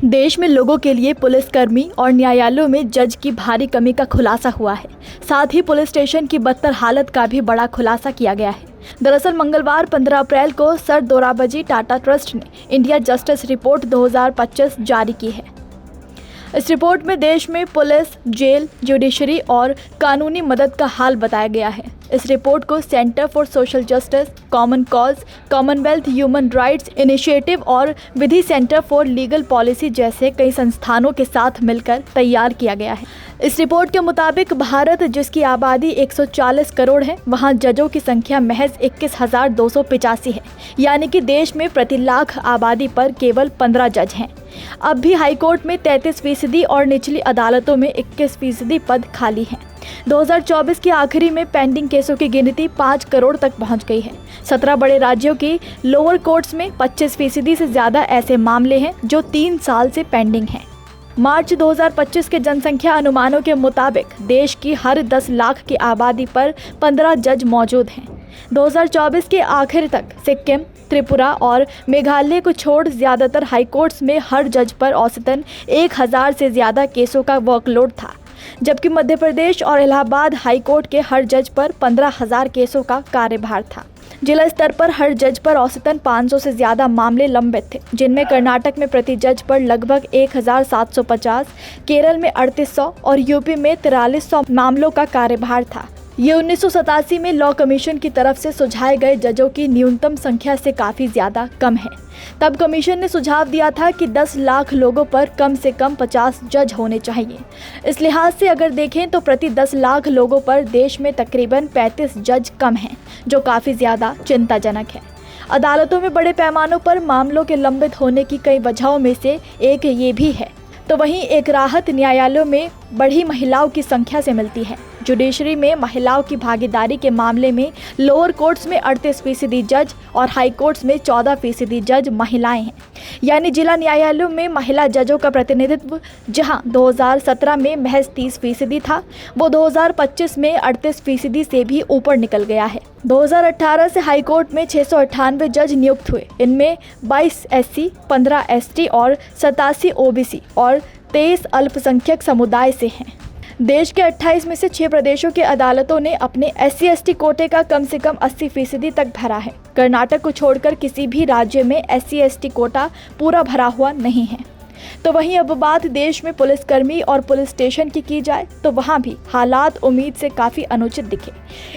देश में लोगों के लिए पुलिसकर्मी और न्यायालयों में जज की भारी कमी का खुलासा हुआ है। साथ ही पुलिस स्टेशन की बदतर हालत का भी बड़ा खुलासा किया गया है। दरअसल मंगलवार 15 अप्रैल को सर दोराबजी टाटा ट्रस्ट ने इंडिया जस्टिस रिपोर्ट 2025 जारी की है। इस रिपोर्ट में देश में पुलिस, जेल, जुडिशरी और कानूनी मदद का हाल बताया गया है। इस रिपोर्ट को centre for social justice, common cause, Commonwealth human rights initiative और विधि सेंटर फॉर लीगल पॉलिसी जैसे कई संस्थानों के साथ मिलकर तैयार किया गया है। इस रिपोर्ट के मुताबिक भारत, जिसकी आबादी 140 करोड़ है, वहां जजों की संख्या महज 21,285 है, यानी कि देश में प्रति लाख आबादी पर केवल 15 जज हैं। अब भी हाईकोर्ट में 33% और निचली अदालतों में 21% पद खाली हैं। 2024 के आखिरी में पेंडिंग केसों की गिनती 5 करोड़ तक पहुंच गई है। 17 बड़े राज्यों की लोअर कोर्ट्स में 25% से ज्यादा ऐसे मामले हैं जो 3 साल से पेंडिंग हैं। मार्च 2025 के जनसंख्या अनुमानों के मुताबिक देश की हर 10 लाख की आबादी पर 15 जज मौजूद हैं। 2024 के आखिर तक सिक्किम, त्रिपुरा और मेघालय को छोड़ ज्यादातर हाईकोर्ट्स में हर जज पर औसतन 1000 से ज्यादा केसों का वर्कलोड था, जबकि मध्य प्रदेश और इलाहाबाद हाईकोर्ट के हर जज पर 15,000 केसों का कार्यभार था। जिला स्तर पर हर जज पर औसतन 500 से ज्यादा मामले लंबित थे, जिनमें कर्नाटक में प्रति जज पर लगभग 1750, केरल में 3800 और यूपी में 4300 मामलों का कार्यभार था। ये 1987 में लॉ कमीशन की तरफ से सुझाए गए जजों की न्यूनतम संख्या से काफ़ी ज़्यादा कम है। तब कमीशन ने सुझाव दिया था कि 10 लाख लोगों पर कम से कम 50 जज होने चाहिए। इस लिहाज से अगर देखें तो प्रति 10 लाख लोगों पर देश में तकरीबन 35 जज कम हैं, जो काफ़ी ज़्यादा चिंताजनक है। अदालतों में बड़े पैमानों पर मामलों के लंबित होने की कई वजहों में से एक ये भी है। तो वहीं एक राहत न्यायालयों में बढ़ी महिलाओं की संख्या से मिलती है। जुडिशरी में महिलाओं की भागीदारी के मामले में लोअर कोर्ट्स में 38% जज और हाई कोर्ट्स में 14% जज महिलाएं हैं, यानी जिला न्यायालयों में महिला जजों का प्रतिनिधित्व जहां 2017 में महज 30% था, वो 2025 में 38% से भी ऊपर निकल गया है। 2018 से हाई कोर्ट में 698 जज नियुक्त हुए। इनमें 22 SC, 15 ST और 87 OBC और 23 अल्पसंख्यक समुदाय से हैं। देश के 28 में से 6 प्रदेशों की अदालतों ने अपने SC ST कोटे का कम से कम 80% तक भरा है। कर्नाटक को छोड़कर किसी भी राज्य में SC ST कोटा पूरा भरा हुआ नहीं है। तो वहीं अब बात देश में पुलिसकर्मी और पुलिस स्टेशन की जाए तो वहां भी हालात उम्मीद से काफ़ी अनुचित दिखे।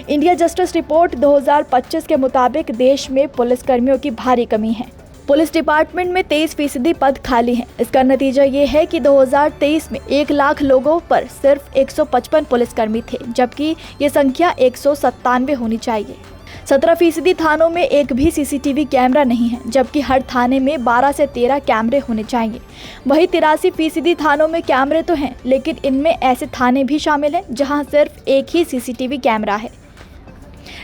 इंडिया जस्टिस रिपोर्ट 2025 के मुताबिक देश में पुलिसकर्मियों की भारी कमी है। पुलिस डिपार्टमेंट में 23% पद खाली हैं। इसका नतीजा ये है कि 2023 में 1 लाख लोगों पर सिर्फ 155 पुलिसकर्मी थे, जबकि ये संख्या 197 होनी चाहिए। 17% थानों में एक भी CCTV कैमरा नहीं है, जबकि हर थाने में 12 से 13 कैमरे होने चाहिए। वही 83% थानों में कैमरे तो हैं, लेकिन इनमें ऐसे थाने भी शामिल हैं जहां सिर्फ एक ही CCTV कैमरा है।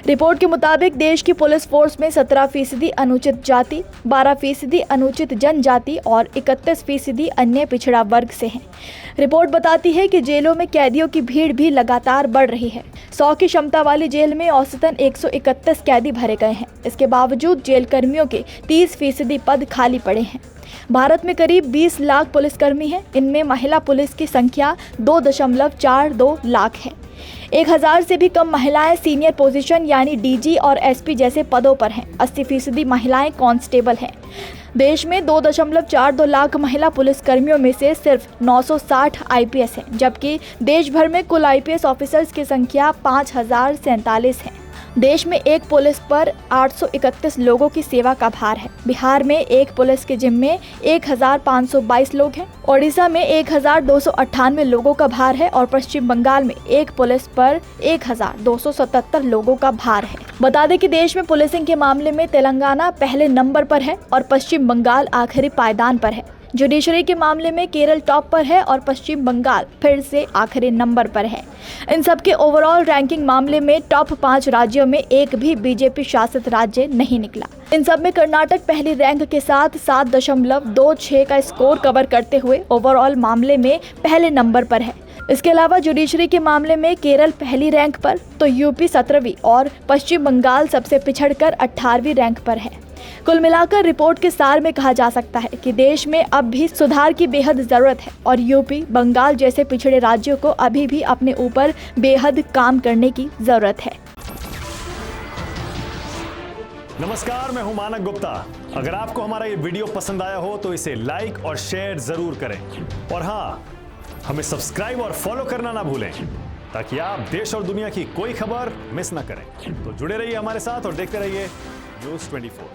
रिपोर्ट के मुताबिक देश की पुलिस फोर्स में 17% अनुचित जाति, 12% अनुचित जनजाति और 31% अन्य पिछड़ा वर्ग से हैं। रिपोर्ट बताती है कि जेलों में कैदियों की भीड़ भी लगातार बढ़ रही है। 100 की क्षमता वाली जेल में औसतन 131 कैदी भरे गए हैं। इसके बावजूद जेल कर्मियों के 30% पद खाली पड़े हैं। भारत में करीब 20 लाख पुलिसकर्मी हैं। इनमें महिला पुलिस की संख्या 2.42 लाख है। 1000 से भी कम महिलाएं सीनियर पोजीशन यानी DG और SP जैसे पदों पर हैं। 80% महिलाएं कांस्टेबल हैं। देश में 2.42 लाख महिला पुलिसकर्मियों में से सिर्फ 960 IPS हैं, जबकि देश भर में कुल IPS ऑफिसर्स की संख्या 5047 है। देश में एक पुलिस पर 831 लोगों की सेवा का भार है। बिहार में एक पुलिस के जिम्मे 1522 लोग हैं। ओडिशा में 1298 लोगों का भार है और पश्चिम बंगाल में एक पुलिस पर 1277 लोगों का भार है। बता दें कि देश में पुलिसिंग के मामले में तेलंगाना पहले नंबर पर है और पश्चिम बंगाल आखिरी पायदान पर है। जुडिशरी के मामले में केरल टॉप पर है और पश्चिम बंगाल फिर से आखिरी नंबर पर है। इन सब के ओवरऑल रैंकिंग मामले में टॉप 5 राज्यों में एक भी बीजेपी शासित राज्य नहीं निकला। इन सब में कर्नाटक पहली रैंक के साथ 7.26 का स्कोर कवर करते हुए ओवरऑल मामले में पहले नंबर पर है। इसके अलावा जुडिशरी के मामले में केरल पहली रैंक पर, तो यूपी 17वीं और पश्चिम बंगाल सबसे पिछड़कर 18वीं रैंक पर है। कुल मिलाकर रिपोर्ट के सार में कहा जा सकता है कि देश में अब भी सुधार की बेहद जरूरत है और यूपी, बंगाल जैसे पिछड़े राज्यों को अभी भी अपने ऊपर बेहद काम करने की जरूरत है। नमस्कार, मैं हूं मानक गुप्ता। अगर आपको हमारा ये वीडियो पसंद आया हो तो इसे लाइक और शेयर जरूर करें और हाँ, हमें सब्सक्राइब और फॉलो करना ना भूलें ताकि आप देश और दुनिया की कोई खबर मिस ना करें। तो जुड़े रहिए हमारे साथ और देखते रहिए न्यूज़ 24।